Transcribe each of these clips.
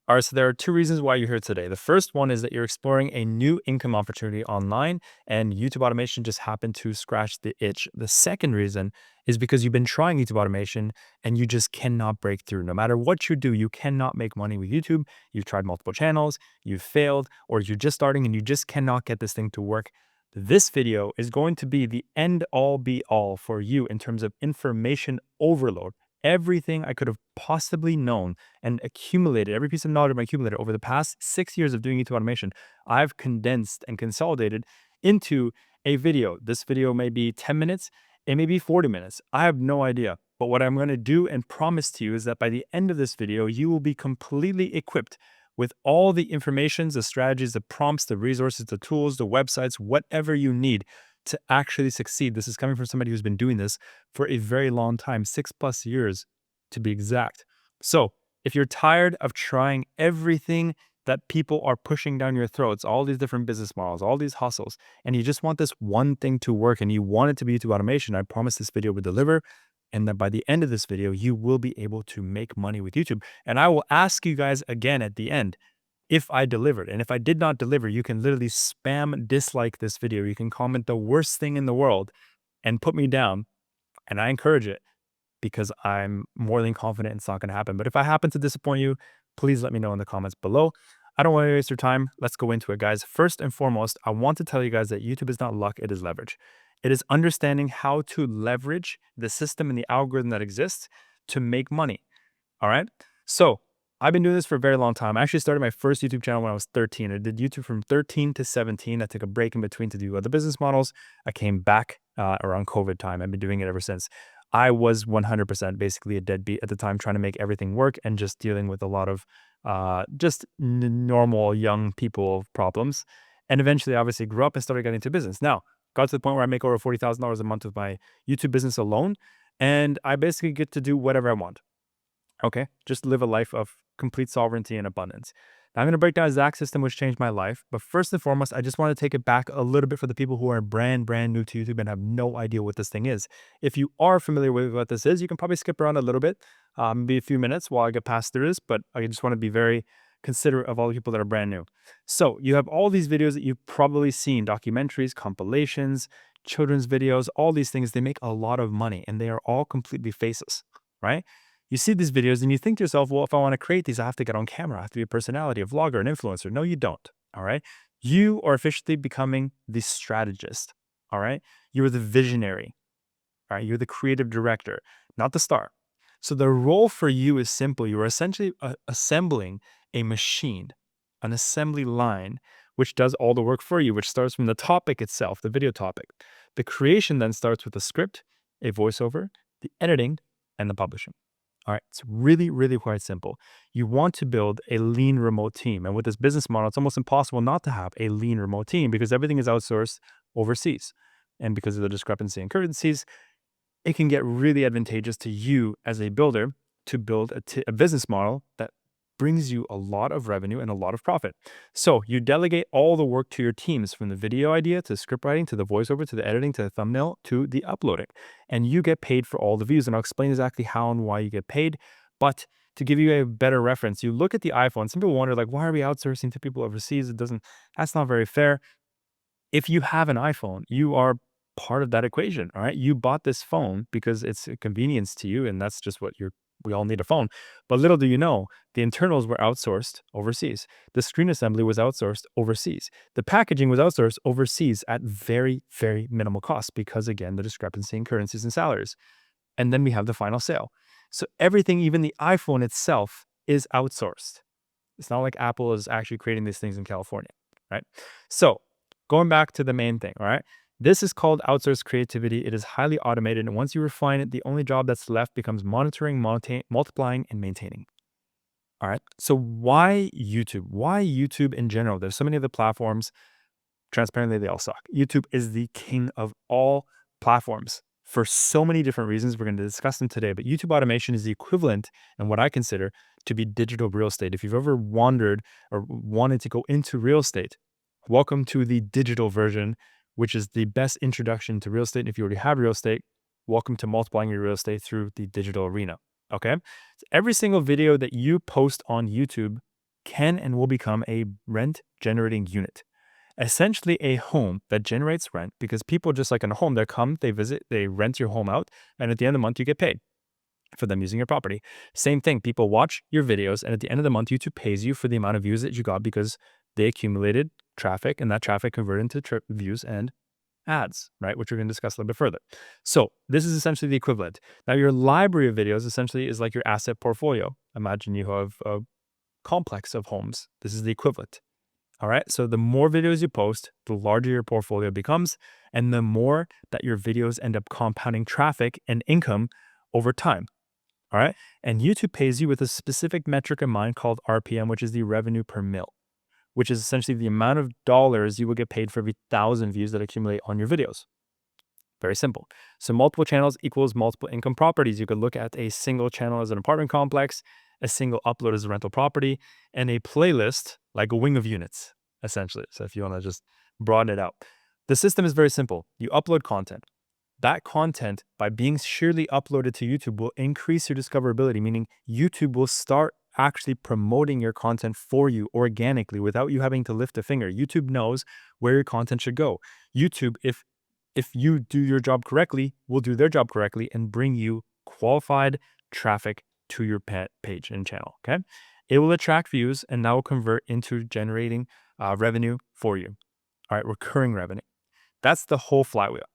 All right, so there are two reasons why you're here today. The first one is that you're exploring a new income opportunity online, and YouTube automation just happened to scratch the itch. The second reason is because you've been trying YouTube automation and you just cannot break through. No matter what you do, you cannot make money with YouTube. You've tried multiple channels, you've failed, or you're just starting and you just cannot get this thing to work. This video is going to be the end all be all for you in terms of information overload. Everything I could have possibly known and accumulated, every piece of knowledge I've accumulated over the past 6 years of doing YouTube automation, I've condensed and consolidated into a video. This video may be 10 minutes, it may be 40 minutes. I have no idea. But what I'm going to do and promise to you is that by the end of this video, you will be completely equipped with all the informations, the strategies, the prompts, the resources, the tools, the websites, whatever you need to actually succeed. This is coming from somebody who's been doing this for a very long time, 6+ years to be exact. So if you're tired of trying everything that people are pushing down your throats, all these different business models, all these hustles, and you just want this one thing to work and you want it to be YouTube automation, I promise this video will deliver. And that by the end of this video, you will be able to make money with YouTube. And I will ask you guys again at the end if I delivered. And if I did not deliver, you can literally spam dislike this video. You can comment the worst thing in the world and put me down. And I encourage it because I'm more than confident it's not going to happen. But if I happen to disappoint you, please let me know in the comments below. I don't want to waste your time. Let's go into it, guys. First and foremost, I want to tell you guys that YouTube is not luck, it is leverage. It is understanding how to leverage the system and the algorithm that exists to make money. All right. So I've been doing this for a very long time. I actually started my first YouTube channel when I was 13. I did YouTube from 13 to 17. I took a break in between to do other business models. I came back around COVID time. I've been doing it ever since. I was 100% basically a deadbeat at the time, trying to make everything work and just dealing with a lot of just normal young people problems. And eventually, obviously, grew up and started getting into business. Now, got to the point where I make over $40,000 a month with my YouTube business alone. And I basically get to do whatever I want. Okay, just live a life of complete sovereignty and abundance. Now, I'm going to break down a Zach system which changed my life. But first and foremost, I just want to take it back a little bit for the people who are brand new to YouTube and have no idea what this thing is. If you are familiar with what this is, you can probably skip around a little bit, maybe a few minutes while I get past through this. But I just want to be very considerate of all the people that are brand new. So you have all these videos that you've probably seen, documentaries, compilations, children's videos, all these things. They make a lot of money and they are all completely faceless, right? You see these videos and you think to yourself, well, if I want to create these, I have to get on camera. I have to be a personality, a vlogger, an influencer. No, you don't. All right. You are officially becoming the strategist. All right. You're the visionary. All right. You're the creative director, not the star. So the role for you is simple. You are essentially assembling a machine, an assembly line, which does all the work for you, which starts from the topic itself, the video topic. The creation then starts with a script, a voiceover, the editing, and the publishing. All right, it's really quite simple. You want to build a lean remote team. And with this business model, it's almost impossible not to have a lean remote team because everything is outsourced overseas. And because of the discrepancy in currencies, it can get really advantageous to you as a builder to build a business model that brings you a lot of revenue and a lot of profit. So you delegate all the work to your teams, from the video idea to script writing, to the voiceover, to the editing, to the thumbnail, to the uploading. And you get paid for all the views. And I'll explain exactly how and why you get paid. But to give you a better reference, you look at the iPhone. Some people wonder, like, why are we outsourcing to people overseas? That's not very fair. If you have an iPhone, you are part of that equation. All right. You bought this phone because it's a convenience to you. And that's just we all need a phone. But little do you know, the internals were outsourced overseas. The screen assembly was outsourced overseas. The packaging was outsourced overseas at very minimal cost because, again, the discrepancy in currencies and salaries. And then we have the final sale. So everything, even the iPhone itself, is outsourced. It's not like Apple is actually creating these things in California, right? So going back to the main thing, all right? This is called outsourced creativity. It is highly automated. And once you refine it, the only job that's left becomes monitoring, multiplying, and maintaining. All right. So why YouTube? Why YouTube in general? There's so many other platforms. Transparently, they all suck. YouTube is the king of all platforms for so many different reasons. We're going to discuss them today. But YouTube automation is the equivalent, and what I consider to be digital real estate. If you've ever wondered or wanted to go into real estate, welcome to the digital version, which is the best introduction to real estate. And if you already have real estate, welcome to multiplying your real estate through the digital arena. Okay. So every single video that you post on YouTube can and will become a rent generating unit. Essentially a home that generates rent, because people, just like in a home, they come, they visit, they rent your home out, and at the end of the month you get paid for them using your property. Same thing, people watch your videos, and at the end of the month YouTube pays you for the amount of views that you got because they accumulated traffic, and that traffic converted into views and ads, right? Which we're going to discuss a little bit further. So this is essentially the equivalent. Now your library of videos essentially is like your asset portfolio. Imagine you have a complex of homes. This is the equivalent. All right. So the more videos you post, the larger your portfolio becomes, and the more that your videos end up compounding traffic and income over time. All right. And YouTube pays you with a specific metric in mind called RPM, which is the revenue per mil, which is essentially the amount of dollars you will get paid for every 1,000 views that accumulate on your videos. Very simple. So multiple channels equals multiple income properties. You could look at a single channel as an apartment complex, a single upload as a rental property, and a playlist like a wing of units, essentially. So if you want to just broaden it out. The system is very simple. You upload content. That content, by being sheerly uploaded to YouTube, will increase your discoverability, meaning YouTube will start actually promoting your content for you organically without you having to lift a finger. YouTube knows where your content should go. YouTube, if you do your job correctly, will do their job correctly and bring you qualified traffic to your page and channel, okay? It will attract views, and that will convert into generating revenue for you, all right? Recurring revenue. That's the whole flywheel.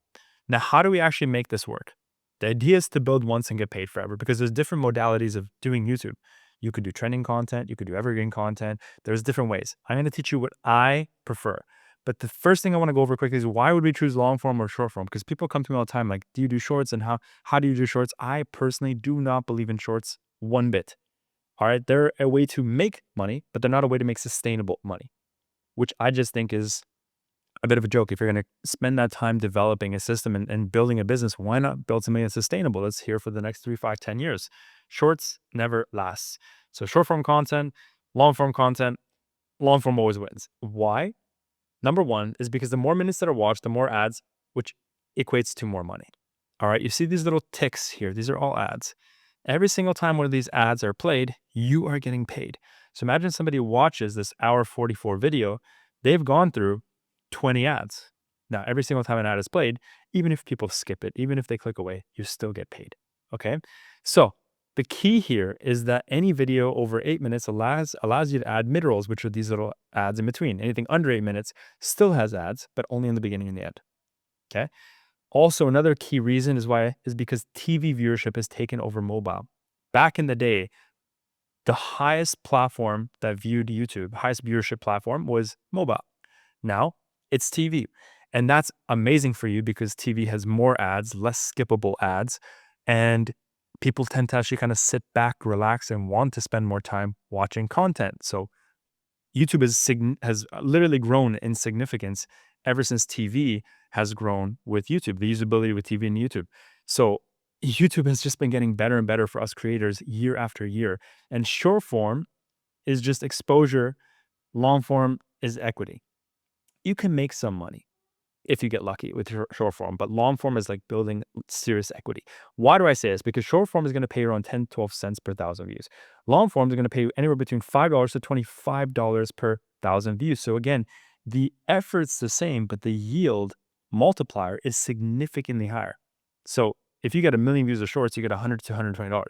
Now, how do we actually make this work? The idea is to build once and get paid forever, because there's different modalities of doing YouTube. You could do trending content, you could do evergreen content. There's different ways. I'm going to teach you what I prefer. But the first thing I want to go over quickly is, why would we choose long form or short form? Because people come to me all the time like, do you do shorts, and how do you do shorts? I personally do not believe in shorts one bit. All right, they're a way to make money, but they're not a way to make sustainable money, which I just think is a bit of a joke. If you're going to spend that time developing a system and building a business, why not build something that's sustainable, that's here for the next 3, 5, 10 years? Shorts never lasts. So short form content, long form always wins. Why? Number one is because the more minutes that are watched, the more ads, which equates to more money. All right, you see these little ticks here. These are all ads. Every single time one of these ads are played, you are getting paid. So imagine somebody watches this hour 44 video, they've gone through 20 ads. Now, every single time an ad is played, even if people skip it, even if they click away, you still get paid, okay? So the key here is that any video over 8 minutes allows you to add mid-rolls, which are these little ads in between. Anything under 8 minutes still has ads, but only in the beginning and the end, okay? Also, another key reason is because TV viewership has taken over mobile. Back in the day, the highest platform that viewed YouTube, highest viewership platform, was mobile. Now it's TV. And that's amazing for you because TV has more ads, less skippable ads, and people tend to actually kind of sit back, relax, and want to spend more time watching content. So YouTube has literally grown in significance ever since TV has grown with YouTube, the usability with TV and YouTube. So YouTube has just been getting better and better for us creators year after year. And short form is just exposure. Long form is equity. You can make some money if you get lucky with short form, but long form is like building serious equity. Why do I say this? Because short form is going to pay you around 10, 12 cents per 1,000 views. Long form is going to pay you anywhere between $5 to $25 per 1,000 views. So again, the effort's the same, but the yield multiplier is significantly higher. So if you get 1 million views of shorts, you get $100 to $120.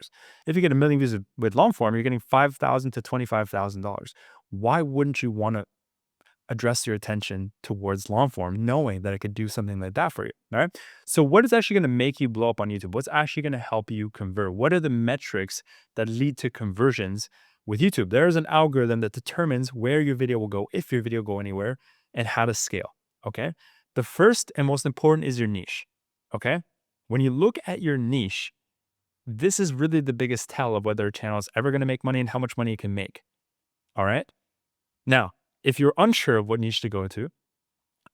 If you get 1 million views with long form, you're getting $5,000 to $25,000. Why wouldn't you want to address your attention towards long form, knowing that it could do something like that for you, all right? So what is actually going to make you blow up on YouTube? What's actually going to help you convert? What are the metrics that lead to conversions with YouTube? There's an algorithm that determines where your video will go, if your video will go anywhere, and how to scale, okay? The first and most important is your niche, okay? When you look at your niche, this is really the biggest tell of whether a channel is ever going to make money and how much money it can make, all right? Now, if you're unsure of what niche to go into,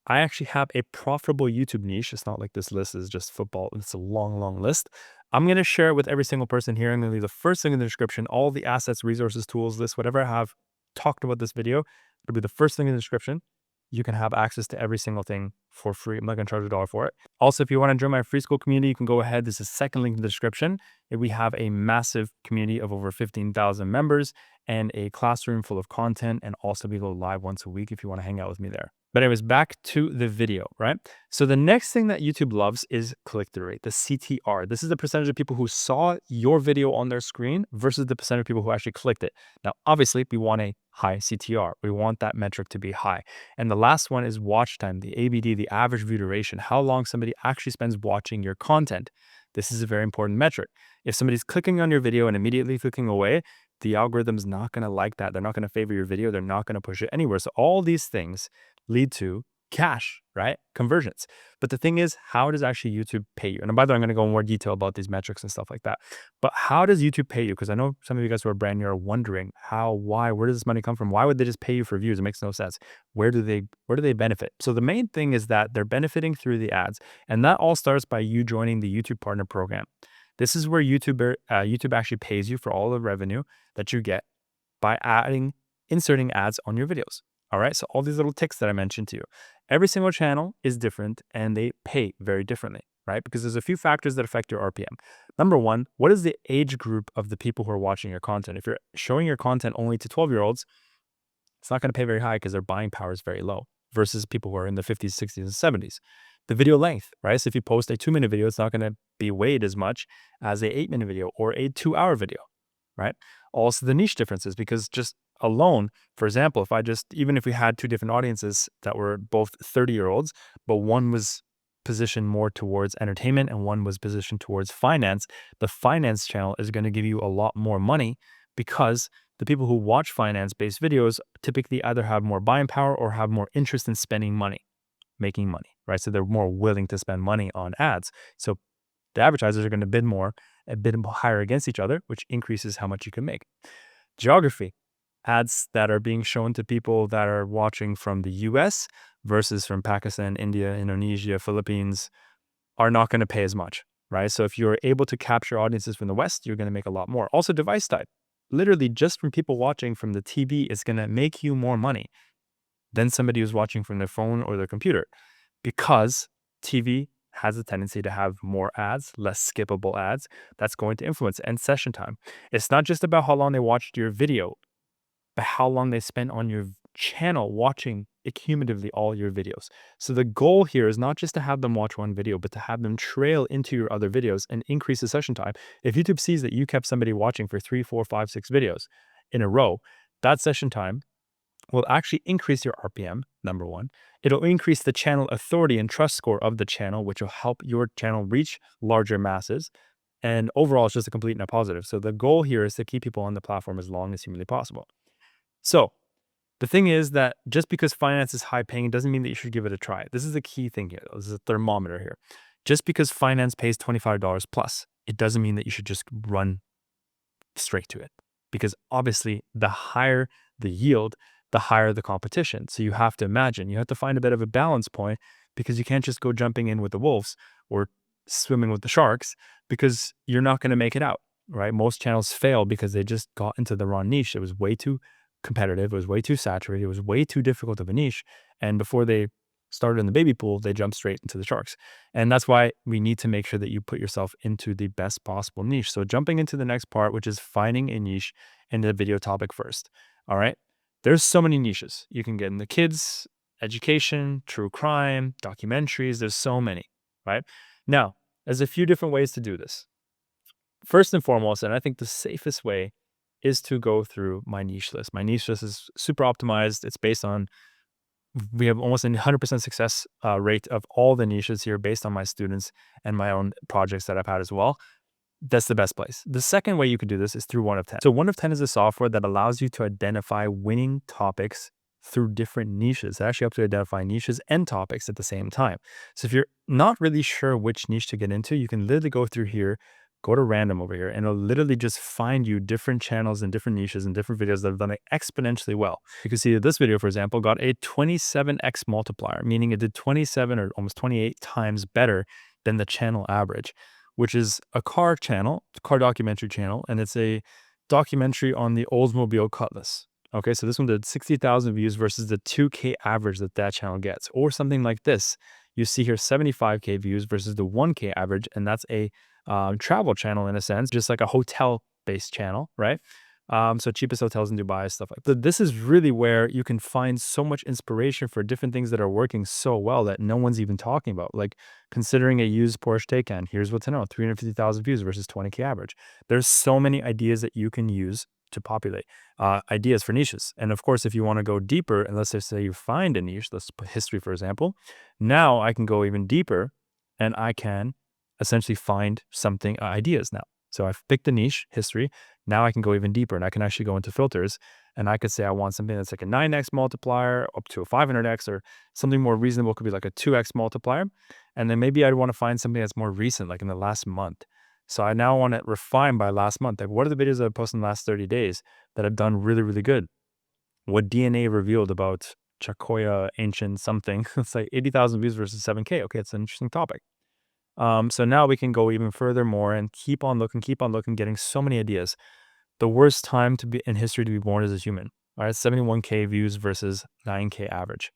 I actually have a profitable YouTube niche. It's not like this list is just football. It's a long, long list. I'm going to share it with every single person here. I'm going to leave the first thing in the description, all the assets, resources, tools, lists, whatever I have talked about this video. It'll be the first thing in the description. You can have access to every single thing for free. I'm not going to charge $1 for it. Also, if you want to join my free school community, you can go ahead. There's a second link in the description. We have a massive community of over 15,000 members and a classroom full of content, and also we go live once a week if you want to hang out with me there. But anyways, back to the video, right? So the next thing that YouTube loves is click-through rate, the CTR. This is the percentage of people who saw your video on their screen versus the percentage of people who actually clicked it. Now, obviously, we want a high CTR. We want that metric to be high. And the last one is watch time, the ABD, the average view duration, how long somebody actually spends watching your content. This is a very important metric. If somebody's clicking on your video and immediately clicking away, the algorithm's not going to like that. They're not going to favor your video. They're not going to push it anywhere. So all these things lead to cash, right? Conversions. But the thing is, how does actually YouTube pay you? And by the way, I'm going to go in more detail about these metrics and stuff like that. But how does YouTube pay you? Because I know some of you guys who are brand new are wondering how, why, where does this money come from? Why would they just pay you for views? It makes no sense. Where do they benefit? So the main thing is that they're benefiting through the ads. And that all starts by you joining the YouTube Partner Program. This is where YouTube actually pays you for all the revenue that you get by inserting ads on your videos. All right, so all these little ticks that I mentioned to you, every single channel is different and they pay very differently, right? Because there's a few factors that affect your RPM. Number one, what is the age group of the people who are watching your content? If you're showing your content only to 12-year-olds, it's not going to pay very high because their buying power is very low versus people who are in the 50s, 60s, and 70s. The video length, right? So if you post a 2-minute video, it's not going to be weighed as much as a 8-minute video or a 2-hour video, right? Also the niche differences, because just alone, for example, even if we had two different audiences that were both 30-year-olds, but one was positioned more towards entertainment and one was positioned towards finance, the finance channel is going to give you a lot more money because the people who watch finance-based videos typically either have more buying power or have more interest in spending money, making money, right? So they're more willing to spend money on ads. So the advertisers are going to bid higher against each other, which increases how much you can make. Geography. Ads that are being shown to people that are watching from the US versus from Pakistan, India, Indonesia, Philippines are not going to pay as much, right? So if you're able to capture audiences from the West, you're going to make a lot more. Also device type. Literally just from people watching from the TV is going to make you more money than somebody who's watching from their phone or their computer, because TV has a tendency to have more ads, less skippable ads. That's going to influence and session time. It's not just about how long they watched your video, but how long they spend on your channel watching cumulatively all your videos. So the goal here is not just to have them watch one video, but to have them trail into your other videos and increase the session time. If YouTube sees that you kept somebody watching for 3, 4, 5, 6 videos in a row, that session time will actually increase your RPM, number one. It'll increase the channel authority and trust score of the channel, which will help your channel reach larger masses. And overall, it's just a complete net positive. So the goal here is to keep people on the platform as long as humanly possible. So the thing is that just because finance is high paying doesn't mean that you should give it a try. This is a key thing here. This is a thermometer here. Just because finance pays $25 plus, it doesn't mean that you should just run straight to it. Because obviously, the higher the yield, the higher the competition. So you have to imagine, you have to find a bit of a balance point, because you can't just go jumping in with the wolves or swimming with the sharks, because you're not going to make it out, right? Most channels fail because they just got into the wrong niche. It was way too competitive. It was way too saturated. It was way too difficult of a niche. And before they started in the baby pool, they jumped straight into the sharks. And that's why we need to make sure that you put yourself into the best possible niche. So jumping into the next part, which is finding a niche in the video topic first. All right. There's so many niches you can get in the kids, education, true crime, documentaries. There's so many, right? Now, there's a few different ways to do this. First and foremost, and I think the safest way, is to go through my niche list. My niche list is super optimized. It's based on, we have almost a 100% success rate of all the niches here based on my students and my own projects that I've had as well. That's the best place. The second way you could do this is through 1 of 10. So 1 of 10 is a software that allows you to identify winning topics through different niches. It actually helps you identify niches and topics at the same time. So if you're not really sure which niche to get into, you can literally go through here, go to random over here, and it'll literally just find you different channels and different niches and different videos that have done it exponentially well. You can see that this video, for example, got a 27x multiplier, meaning it did 27 or almost 28 times better than the channel average, which is a car channel, car documentary channel, and it's a documentary on the Oldsmobile Cutlass. Okay, so this one did 60,000 views versus the 2K average that channel gets, or something like this. You see here 75K views versus the 1K average, and that's a travel channel in a sense, just like a hotel based channel, right? So cheapest hotels in Dubai, stuff like that. This is really where you can find so much inspiration for different things that are working so well that no one's even talking about. Like considering a used Porsche Taycan, here's what to know: 350,000 views versus 20K average. There's so many ideas that you can use to populate ideas for niches. And of course, if you want to go deeper, and let's just say you find a niche, let's put history for example. Now I can go even deeper, and I can essentially find something ideas now. So I've picked a niche, history. Now I can go even deeper and I can actually go into filters, and I could say I want something that's like a 9x multiplier up to a 500x, or something more reasonable could be like a 2x multiplier. And then maybe I'd want to find something that's more recent, like in the last month. So I now want to refine by last month. Like, what are the videos that I've posted in the last 30 days that have done really, really good? What DNA revealed about Chakoya ancient something? It's like 80,000 views versus 7K. Okay, it's an interesting topic. So now we can go even further more and keep on looking, getting so many ideas. The worst time to be in history to be born as a human. All right, 71K views versus 9K average.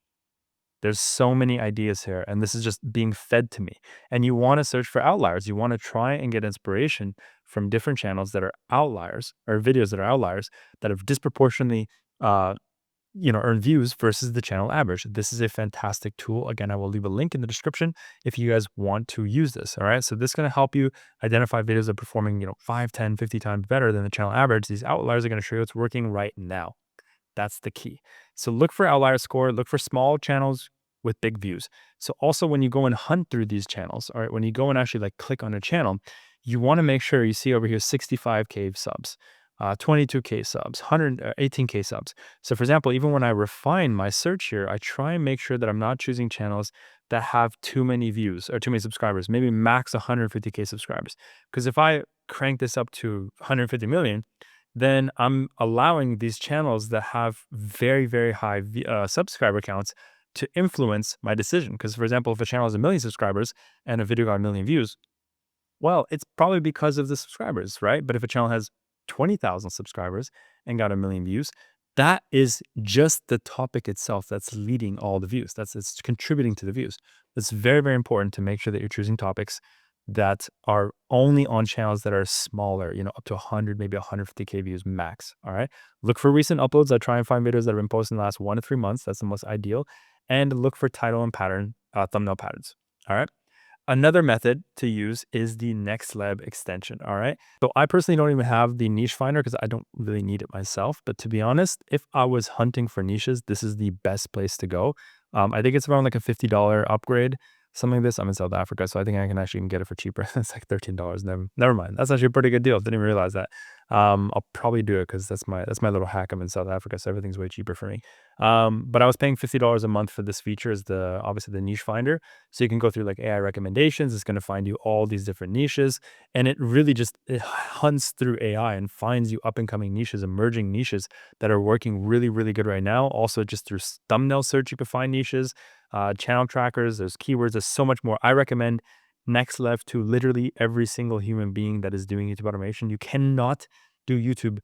There's so many ideas here, and this is just being fed to me. And you want to search for outliers. You want to try and get inspiration from different channels that are outliers, or videos that are outliers that have disproportionately earn views versus the channel average. This is a fantastic tool. Again, I will leave a link in the description if you guys want to use this. All right. So this is going to help you identify videos that are performing, 5, 10, 50 times better than the channel average. These outliers are going to show you what's working right now. That's the key. So look for outlier score, look for small channels with big views. So also when you go and hunt through these channels, all right, when you go and actually like click on a channel, you want to make sure you see over here 65K subs, 22K subs, 118K subs. So for example, even when I refine my search here, I try and make sure that I'm not choosing channels that have too many views or too many subscribers, maybe max 150K subscribers. Because if I crank this up to 150 million, then I'm allowing these channels that have very, very high subscriber counts to influence my decision. Because, for example, if a channel has 1 million subscribers and a video got 1 million views, well, it's probably because of the subscribers, right? But if a channel has 20,000 subscribers and got 1 million views, that is just the topic itself that's leading all the views. It's contributing to the views. It's very, very important to make sure that you're choosing topics that are only on channels that are smaller, up to 100, maybe 150K views max. All right. Look for recent uploads. I try and find videos that have been posted in the last 1 to 3 months. That's the most ideal. And look for title and pattern, thumbnail patterns. All right. Another method to use is the Next Lab extension, all right? So I personally don't even have the niche finder because I don't really need it myself. But to be honest, if I was hunting for niches, this is the best place to go. I think it's around like a $50 upgrade, something like this. I'm in South Africa, so I think I can actually even get it for cheaper. It's like $13. Never mind. That's actually a pretty good deal. Didn't even realize that. I'll probably do it because that's my little hack. I'm in South Africa, so everything's way cheaper for me. But I was paying $50 a month for this feature, is obviously the niche finder. So you can go through like AI recommendations. It's going to find you all these different niches, and it really just it hunts through AI and finds you up and coming niches, emerging niches that are working really, really good right now. Also, just through thumbnail search, you can find niches, channel trackers. There's keywords. There's so much more. I recommend Next Left to literally every single human being that is doing YouTube automation. You cannot do YouTube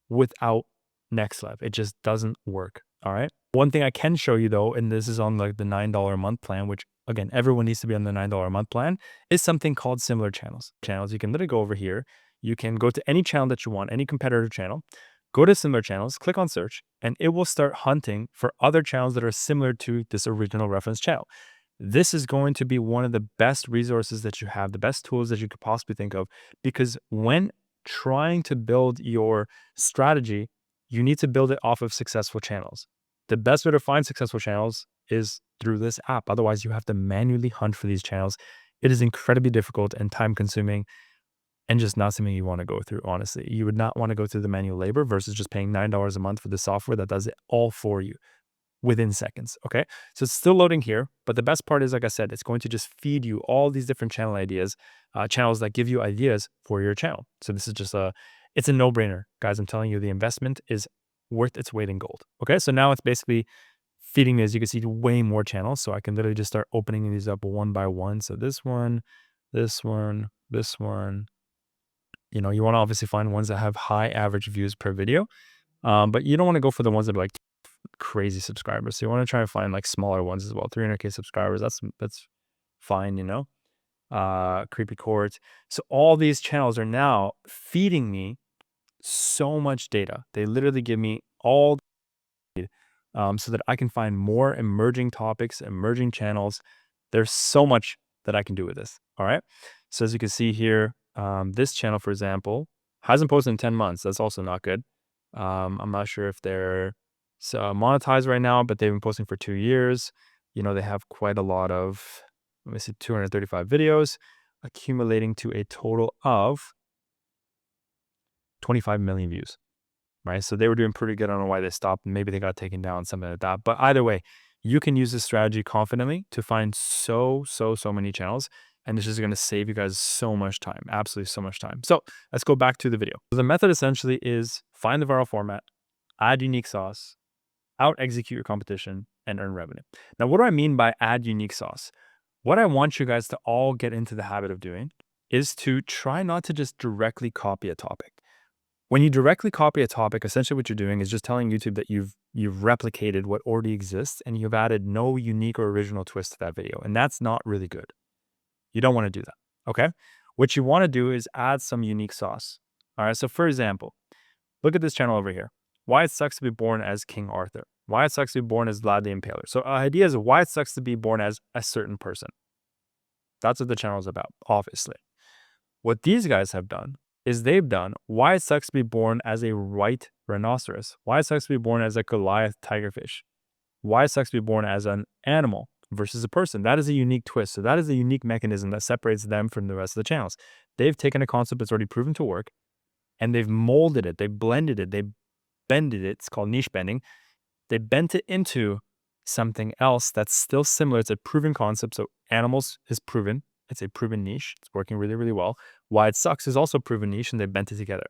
without Next Left. It just doesn't work. All right. One thing I can show you though, and this is on like the $9 a month plan, which again, everyone needs to be on the $9 a month plan, is something called similar channels. You can literally go over here. You can go to any channel that you want, any competitor channel, go to similar channels, click on search, and it will start hunting for other channels that are similar to this original reference channel. This is going to be one of the best resources that you have, the best tools that you could possibly think of, because when trying to build your strategy, you need to build it off of successful channels. The best way to find successful channels is through this app. Otherwise, you have to manually hunt for these channels. It is incredibly difficult and time consuming and just not something you want to go through, honestly. You would not want to go through the manual labor versus just paying $9 a month for the software that does it all for you within seconds. Okay. So it's still loading here, but the best part is, like I said, it's going to just feed you all these different channel ideas, channels that give you ideas for your channel. So this is just it's a no-brainer, guys. I'm telling you, the investment is worth its weight in gold. Okay. So now it's basically feeding me, as you can see, way more channels. So I can literally just start opening these up one by one. So this one, this one, this one. You want to obviously find ones that have high average views per video. But you don't want to go for the ones that are like crazy subscribers. So you want to try and find like smaller ones as well. 300K subscribers. That's find, creepy chords. So all these channels are now feeding me so much data. They literally give me all so that I can find more emerging topics, emerging channels. There's so much that I can do with this. All right. So as you can see here, this channel, for example, hasn't posted in 10 months. That's also not good. I'm not sure if they're monetized right now, but they've been posting for 2 years. They have quite a lot of, let me see, 235 videos, accumulating to a total of 25 million views. Right? So they were doing pretty good. I don't know why they stopped. Maybe they got taken down, something like that. But either way, you can use this strategy confidently to find so many channels. And this is going to save you guys so much time, absolutely so much time. So let's go back to the video. So the method essentially is find the viral format, add unique sauce, out execute your competition, and earn revenue. Now, what do I mean by add unique sauce? What I want you guys to all get into the habit of doing is to try not to just directly copy a topic. When you directly copy a topic, essentially what you're doing is just telling YouTube that you've replicated what already exists and you've added no unique or original twist to that video. And that's not really good. You don't want to do that. Okay. What you want to do is add some unique sauce. All right. So for example, look at this channel over here. Why it sucks to be born as King Arthur. Why it sucks to be born as Vlad the Impaler. So idea is why it sucks to be born as a certain person. That's what the channel is about, obviously. What these guys have done is they've done why it sucks to be born as a white rhinoceros, why it sucks to be born as a Goliath tigerfish, why it sucks to be born as an animal versus a person. That is a unique twist. So that is a unique mechanism that separates them from the rest of the channels. They've taken a concept that's already proven to work and they've molded it, they blended it, they bended it. It's called niche bending. They bent it into something else that's still similar. It's a proven concept. So animals is proven. It's a proven niche. It's working really, really well. Why it sucks is also proven niche and they bent it together.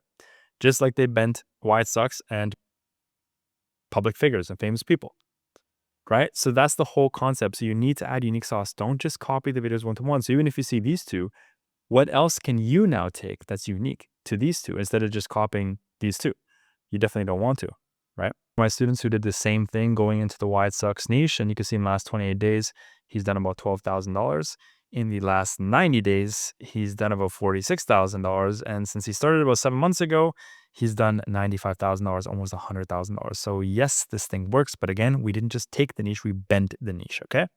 Just like they bent why it sucks and public figures and famous people, right? So that's the whole concept. So you need to add unique sauce. Don't just copy the videos one-to-one. So even if you see these two, what else can you now take that's unique to these two instead of just copying these two? You definitely don't want to, right? My students who did the same thing going into the why it sucks niche, and you can see in the last 28 days, he's done about $12,000. In the last 90 days, he's done about $46,000. And since he started about 7 months ago, he's done $95,000, almost $100,000. So yes, this thing works. But again, we didn't just take the niche, we bent the niche, okay?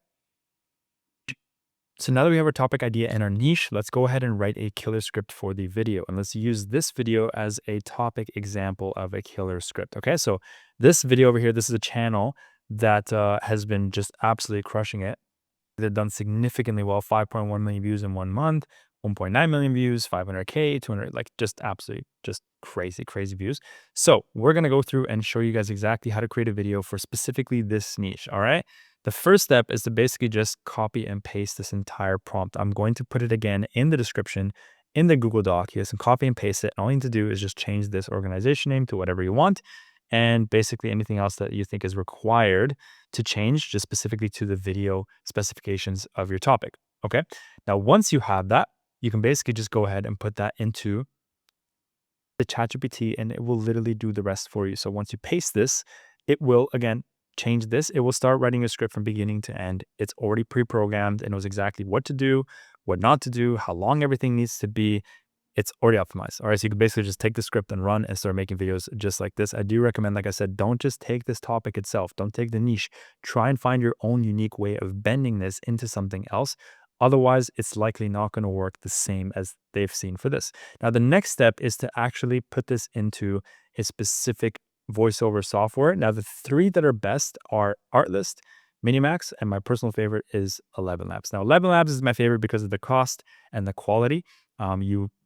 So now that we have our topic idea and our niche, let's go ahead and write a killer script for the video. And let's use this video as a topic example of a killer script. Okay, so this video over here, this is a channel that has been just absolutely crushing it. They've done significantly well, 5.1 million views in 1 month, 1.9 million views, 500K, 200, like just absolutely just crazy views. So we're going to go through and show you guys exactly how to create a video for specifically this niche. All right. The first step is to basically just copy and paste this entire prompt. I'm going to put it again in the description in the Google Doc. You guys can copy and paste it. All you need to do is just change this organization name to whatever you want. And basically anything else that you think is required to change just specifically to the video specifications of your topic. Okay. Now, once you have that, you can basically just go ahead and put that into the ChatGPT and it will literally do the rest for you. So once you paste this, it will again change this. It will start writing a script from beginning to end. It's already pre-programmed and knows exactly what to do, what not to do, how long everything needs to be. It's already optimized. All right. So you can basically just take the script and run and start making videos just like this. I do recommend, like I said, don't just take this topic itself. Don't take the niche. Try and find your own unique way of bending this into something else. Otherwise, it's likely not going to work the same as they've seen for this. Now, the next step is to actually put this into a specific voiceover software. Now, the three that are best are Artlist, Minimax, and my personal favorite is 11 Labs. Now, 11 Labs is my favorite because of the cost and the quality.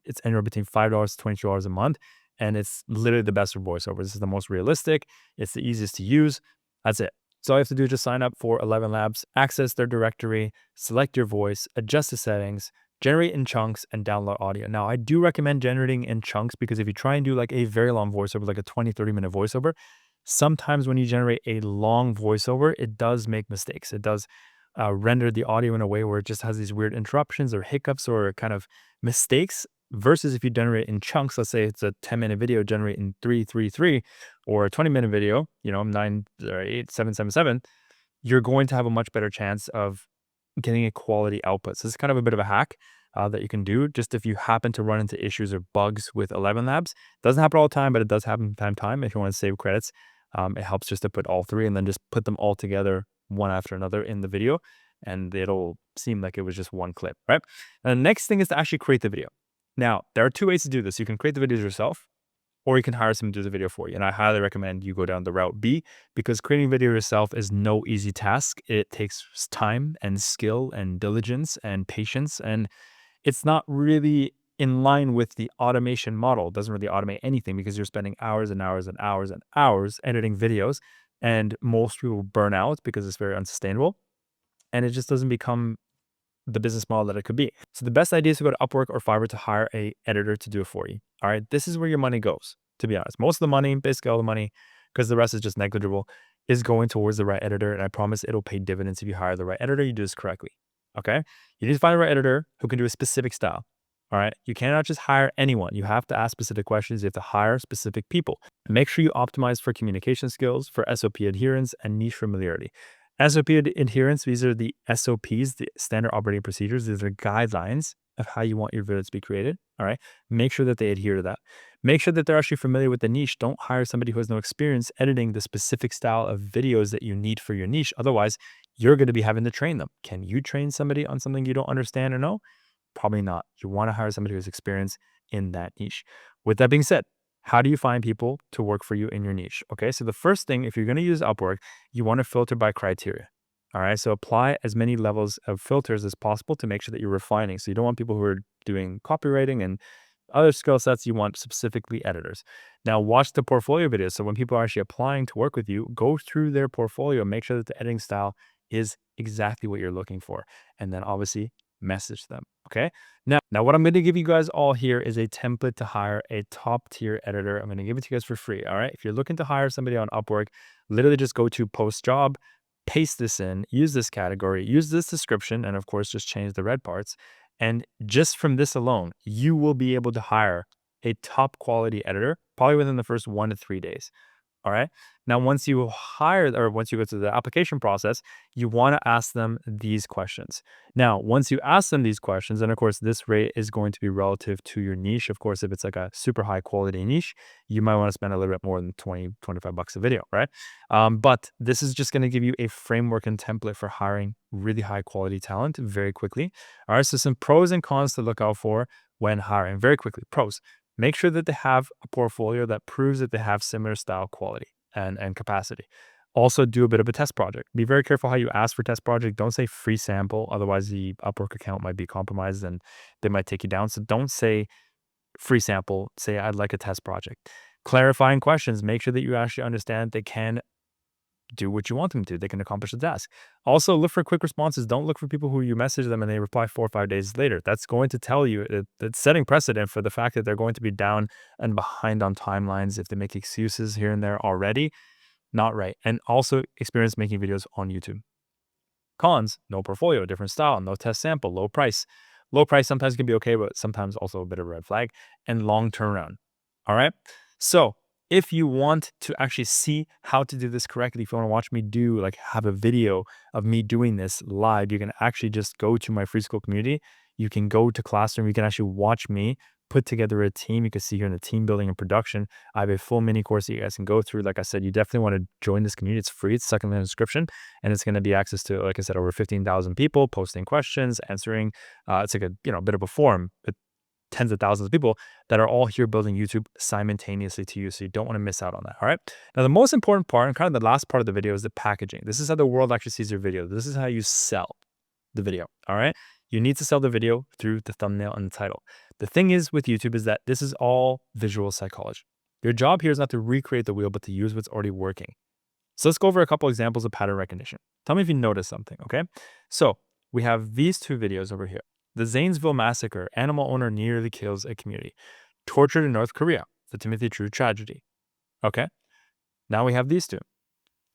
It's anywhere between $5 to $22 a month, and it's literally the best for voiceovers. This is the most realistic. It's the easiest to use. That's it. So all you have to do is just sign up for 11 Labs, access their directory, select your voice, adjust the settings, generate in chunks, and download audio. Now, I do recommend generating in chunks because if you try and do like a very long voiceover, like a 20-30 minute voiceover, sometimes when you generate a long voiceover, it does make mistakes. It does render the audio in a way where it just has these weird interruptions or hiccups or kind of mistakes versus if you generate in chunks. Let's say it's a 10-minute video, generate in 333, or a 20-minute video, 9 or 8, 7, 7, 7, you're going to have a much better chance of getting a quality output. So this is kind of a bit of a hack that you can do just if you happen to run into issues or bugs with 11 Labs. Doesn't happen all the time, but it does happen from time to time. If you want to save credits, it helps just to put all three and then just put them all together one after another in the video, and it'll seem like it was just one clip, right? And the next thing is to actually create the video. Now, there are two ways to do this. You can create the videos yourself, or you can hire someone to do the video for you. And I highly recommend you go down the route B, because creating video yourself is no easy task. It takes time and skill and diligence and patience, and it's not really in line with the automation model. It doesn't really automate anything because you're spending hours and hours and hours and hours editing videos, and most people burn out because it's very unsustainable, and it just doesn't become the business model that it could be. So the best idea is to go to Upwork or Fiverr to hire a editor to do it for you. All right, this is where your money goes, to be honest. Most of the money, basically all the money, because the rest is just negligible, is going towards the right editor. And I promise it'll pay dividends if you hire the right editor, you do this correctly. Okay, you need to find the right editor who can do a specific style. All right, you cannot just hire anyone. You have to ask specific questions. You have to hire specific people. Make sure you optimize for communication skills, for SOP adherence, and niche familiarity. SOP adherence, these are the SOPs, the standard operating procedures. These are guidelines of how you want your video to be created. All right. Make sure that they adhere to that. Make sure that they're actually familiar with the niche. Don't hire somebody who has no experience editing the specific style of videos that you need for your niche. Otherwise, you're going to be having to train them. Can you train somebody on something you don't understand or know? Probably not. You want to hire somebody who has experience in that niche. With that being said, how do you find people to work for you in your niche? Okay, so the first thing, if you're going to use Upwork, you want to filter by criteria. All right, so apply as many levels of filters as possible to make sure that you're refining. So you don't want people who are doing copywriting and other skill sets. You want specifically editors. Now, watch the portfolio videos. So when people are actually applying to work with you, go through their portfolio, make sure that the editing style is exactly what you're looking for, and then obviously message them. Okay. Now what I'm going to give you guys all here is a template to hire a top tier editor. I'm going to give it to you guys for free. All right. If you're looking to hire somebody on Upwork, literally just go to post job, paste this in, use this category, use this description, and of course, just change the red parts. And just from this alone, you will be able to hire a top quality editor probably within the first 1 to 3 days. All right. Now, once you hire, or once you go through the application process, you want to ask them these questions. Now, once you ask them these questions, and of course, this rate is going to be relative to your niche. Of course, if it's like a super high quality niche, you might want to spend a little bit more than 20, 25 bucks a video, right? But this is just going to give you a framework and template for hiring really high quality talent very quickly. All right. So some pros and cons to look out for when hiring very quickly. Pros. Make sure that they have a portfolio that proves that they have similar style, quality, and capacity. Also, do a bit of a test project. Be very careful how you ask for test project. Don't say free sample, otherwise the Upwork account might be compromised and they might take you down. So don't say free sample. Say I'd like a test project. Clarifying questions. Make sure that you actually understand they can do what you want them to. They can accomplish the task. Also, look for quick responses. Don't look for people who you message them and they reply 4 or 5 days later. That's going to tell you, it's setting precedent for the fact that they're going to be down and behind on timelines if they make excuses here and there already. Not right. And also experience making videos on YouTube. Cons, no portfolio, different style, no test sample, low price. Low price sometimes can be okay, but sometimes also a bit of a red flag, and long turnaround. All right. So if you want to actually see how to do this correctly, if you want to watch me do, like, have a video of me doing this live, you can actually just go to my free school community. You can go to Classroom. You can actually watch me put together a team. You can see here in the team building and production. I have a full mini course that you guys can go through. Like I said, you definitely want to join this community. It's free. It's second in the description. And it's going to be access to, like I said, over 15,000 people posting questions, answering. It's like a bit of a forum with tens of thousands of people that are all here building YouTube simultaneously to you. So you don't want to miss out on that. All right. Now, the most important part, and kind of the last part of the video, is the packaging. This is how the world actually sees your video. This is how you sell the video. All right. You need to sell the video through the thumbnail and the title. The thing is with YouTube is that this is all visual psychology. Your job here is not to recreate the wheel, but to use what's already working. So let's go over a couple examples of pattern recognition. Tell me if you notice something, okay? So we have these two videos over here. The Zanesville Massacre, animal owner nearly kills a community. Tortured in North Korea, the Timothy True tragedy. Okay? Now we have these two.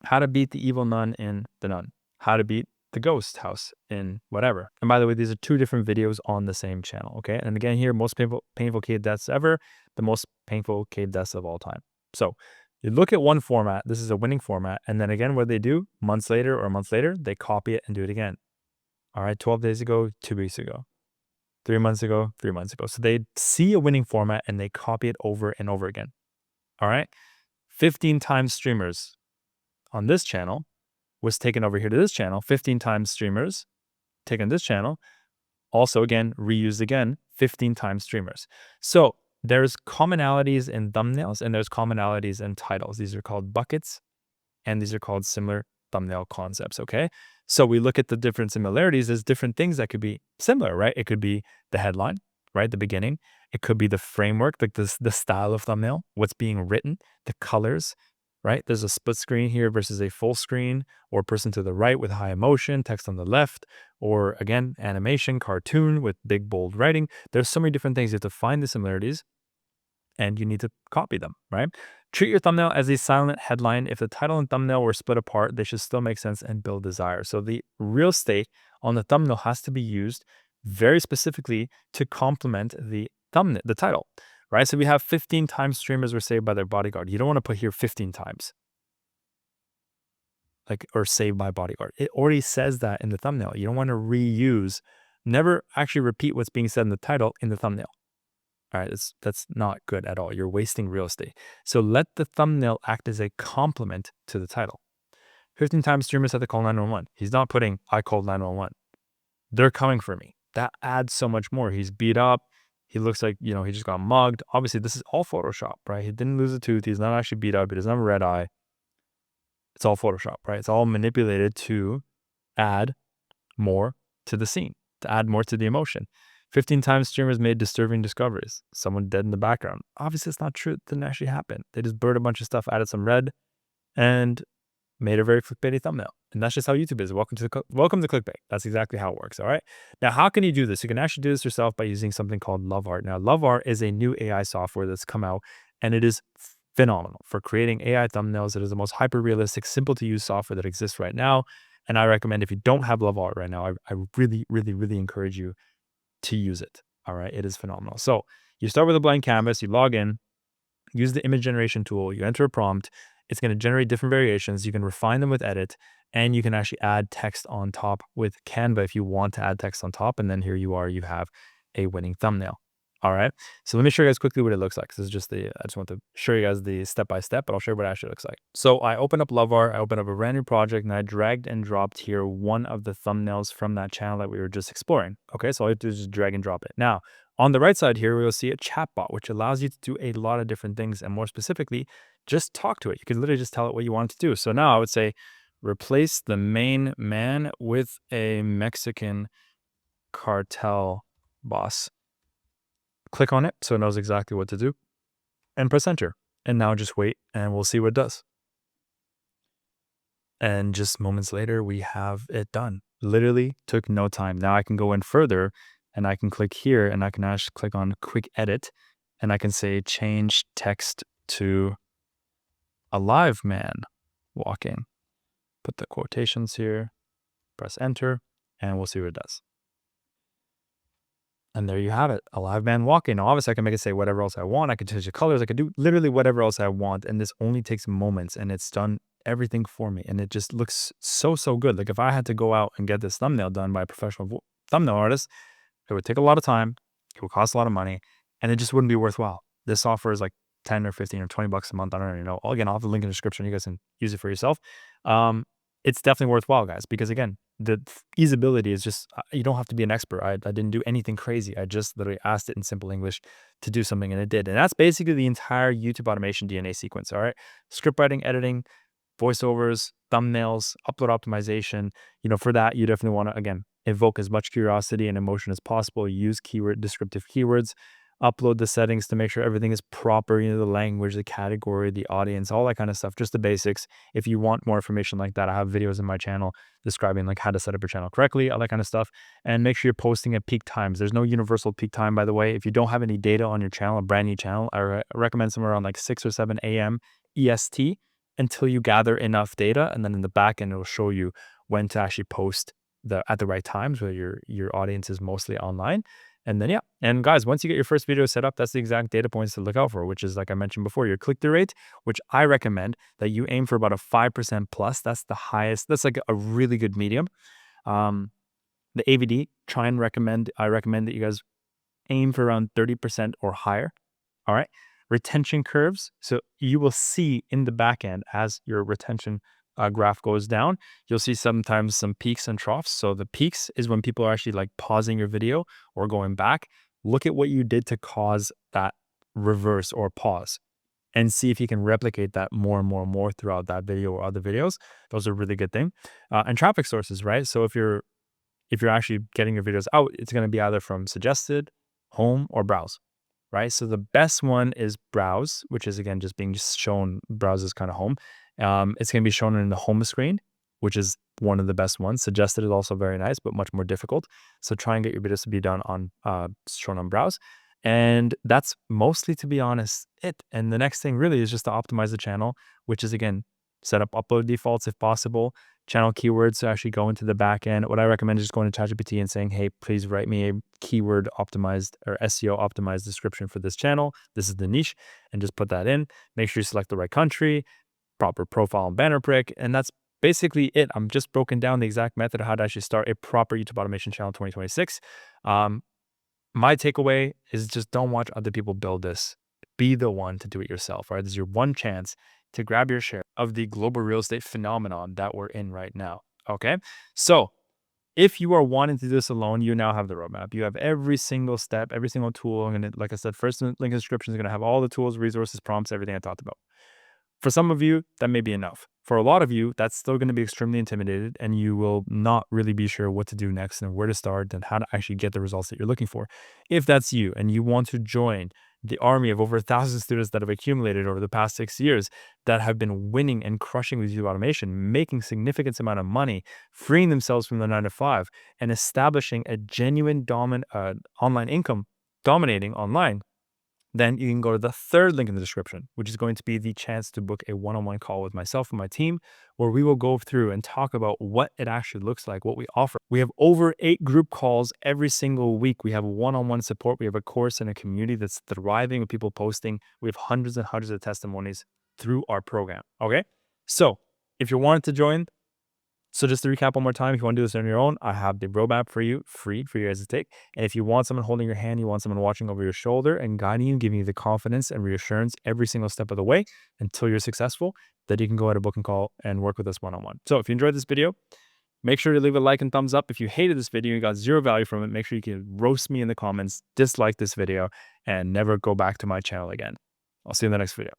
How to beat the evil nun in The Nun. How to beat the ghost house in whatever. And by the way, these are two different videos on the same channel, okay? And again here, most painful cave deaths ever, the most painful cave deaths of all time. So you look at one format, this is a winning format, and then again, what they do months later or a month later, they copy it and do it again. All right, 12 days ago, 2 weeks ago, 3 months ago, 3 months ago. So they see a winning format and they copy it over and over again. All right, 15 times streamers on this channel was taken over here to this channel. 15 times streamers taken this channel. Also, again, reused again, 15 times streamers. So there's commonalities in thumbnails and there's commonalities in titles. These are called buckets and these are called similar thumbnail concepts, okay? So we look at the different similarities as different things that could be similar, right? It could be the headline, right? The beginning. It could be the framework, like the style of thumbnail, what's being written, the colors, right? There's a split screen here versus a full screen, or person to the right with high emotion, text on the left, or again, animation, cartoon with big, bold writing. There's so many different things. You have to find the similarities and you need to copy them, right? Treat your thumbnail as a silent headline. If the title and thumbnail were split apart, they should still make sense and build desire. So the real estate on the thumbnail has to be used very specifically to complement the thumbnail, the title, right? So we have 15 times streamers were saved by their bodyguard. You don't want to put here 15 times, like, or saved by bodyguard. It already says that in the thumbnail. You don't want to reuse, never actually repeat what's being said in the title in the thumbnail. All right, that's not good at all. You're wasting real estate. So let the thumbnail act as a complement to the title. 15 times streamers had to call 911. He's not putting, I called 911. They're coming for me. That adds so much more. He's beat up. He looks like, he just got mugged. Obviously, this is all Photoshop, right? He didn't lose a tooth. He's not actually beat up. He doesn't have a red eye. It's all Photoshop, right? It's all manipulated to add more to the scene, to add more to the emotion. 15 times streamers made disturbing discoveries. Someone dead in the background. Obviously, it's not true. It didn't actually happen. They just blurred a bunch of stuff, added some red, and made a very clickbaity thumbnail. And that's just how YouTube is. Welcome to clickbait. That's exactly how it works. All right. Now, how can you do this? You can actually do this yourself by using something called LoveArt. Now, LoveArt is a new AI software that's come out, and it is phenomenal for creating AI thumbnails. It is the most hyper realistic, simple to use software that exists right now. And I recommend, if you don't have LoveArt right now, I really, really, really encourage you to use it. All right. It is phenomenal. So you start with a blank canvas, you log in, use the image generation tool, you enter a prompt. It's going to generate different variations. You can refine them with edit, and you can actually add text on top with Canva if you want to add text on top. And then here you are, you have a winning thumbnail. All right. So let me show you guys quickly what it looks like. This is just I just want to show you guys the step-by-step, but I'll show you what it actually looks like. So I opened up LoveArt, I opened up a brand new project, and I dragged and dropped here one of the thumbnails from that channel that we were just exploring. Okay. So all you have to do is just drag and drop it. Now, on the right side here, we'll see a chatbot, which allows you to do a lot of different things. And more specifically, just talk to it. You can literally just tell it what you want it to do. So now I would say, replace the main man with a Mexican cartel boss. Click on it so it knows exactly what to do, and press enter. And now just wait and we'll see what it does. And just moments later, we have it done. Literally took no time. Now I can go in further and I can click here and I can actually click on quick edit and I can say change text to a live man walking. Put the quotations here, press enter, and we'll see what it does. And there you have it, a live man walking. Now, obviously, I can make it say whatever else I want. I can change the colors. I can do literally whatever else I want. And this only takes moments, and it's done everything for me. And it just looks so, so good. Like if I had to go out and get this thumbnail done by a professional thumbnail artist, it would take a lot of time. It would cost a lot of money, and it just wouldn't be worthwhile. This software is like 10 or 15 or 20 bucks a month. I don't really know. Again, I'll have the link in the description. You guys can use it for yourself. It's definitely worthwhile, guys, because again, the easeability is just, you don't have to be an expert. I didn't do anything crazy. I just literally asked it in simple English to do something, and it did. And that's basically the entire YouTube automation DNA sequence. All right. Script writing, editing, voiceovers, thumbnails, upload optimization. For that, you definitely want to, again, evoke as much curiosity and emotion as possible. Use descriptive keywords. Upload the settings to make sure everything is proper, the language, the category, the audience, all that kind of stuff, just the basics. If you want more information like that, I have videos in my channel describing like how to set up your channel correctly, all that kind of stuff. And make sure you're posting at peak times. There's no universal peak time, by the way. If you don't have any data on your channel, a brand new channel, I recommend somewhere around like 6 or 7 a.m. EST until you gather enough data. And then in the back end, it will show you when to actually post at the right times where your audience is mostly online. And then, yeah. And guys, once you get your first video set up, that's the exact data points to look out for, which is, like I mentioned before, your click-through rate, which I recommend that you aim for about a 5% plus. That's the highest. That's like a really good medium. The AVD, I recommend that you guys aim for around 30% or higher. All right. Retention curves. So you will see in the back end as your retention graph goes down, you'll see sometimes some peaks and troughs. So the peaks is when people are actually like pausing your video or going back. Look at what you did to cause that reverse or pause and see if you can replicate that more and more and more throughout that video or other videos. Those are a really good thing. And traffic sources, right? So if you're actually getting your videos out, it's going to be either from suggested, home, or browse, right? So the best one is browse, which is again just being shown. Browse is kind of home. It's going to be shown in the home screen, which is one of the best ones. Suggested is also very nice, but much more difficult. So try and get your videos to be done on shown on browse. And that's mostly, to be honest, it. And the next thing really is just to optimize the channel, which is again, set up upload defaults if possible, channel keywords to actually go into the back end. What I recommend is just going to ChatGPT and saying, hey, please write me a keyword optimized or SEO optimized description for this channel. This is the niche, and just put that in. Make sure you select the right country, proper profile and banner prick. And that's basically it. I'm just broken down the exact method of how to actually start a proper YouTube automation channel in 2026. My takeaway is just don't watch other people build this. Be the one to do it yourself, right? This is your one chance to grab your share of the global real estate phenomenon that we're in right now. Okay. So if you are wanting to do this alone, you now have the roadmap. You have every single step, every single tool. And like I said, first link in the description is going to have all the tools, resources, prompts, everything I talked about. For some of you, that may be enough. For a lot of you, that's still going to be extremely intimidated and you will not really be sure what to do next and where to start and how to actually get the results that you're looking for. If that's you and you want to join the army of over 1,000 students that have accumulated over the past 6 years that have been winning and crushing with YouTube automation, making significant amount of money, freeing themselves from the 9 to 5 and establishing a genuine online income, dominating online, then you can go to the third link in the description, which is going to be the chance to book a one-on-one call with myself and my team, where we will go through and talk about what it actually looks like, what we offer. We have over 8 group calls every single week. We have one-on-one support. We have a course and a community that's thriving with people posting. We have hundreds and hundreds of testimonies through our program. Okay. So if you wanted to join, so just to recap one more time, if you want to do this on your own, I have the roadmap for you, free for you guys to take. And if you want someone holding your hand, you want someone watching over your shoulder and guiding you, giving you the confidence and reassurance every single step of the way until you're successful, that you can go ahead and book and call and work with us one-on-one. So if you enjoyed this video, make sure to leave a like and thumbs up. If you hated this video, you got zero value from it, make sure you can roast me in the comments, dislike this video, and never go back to my channel again. I'll see you in the next video.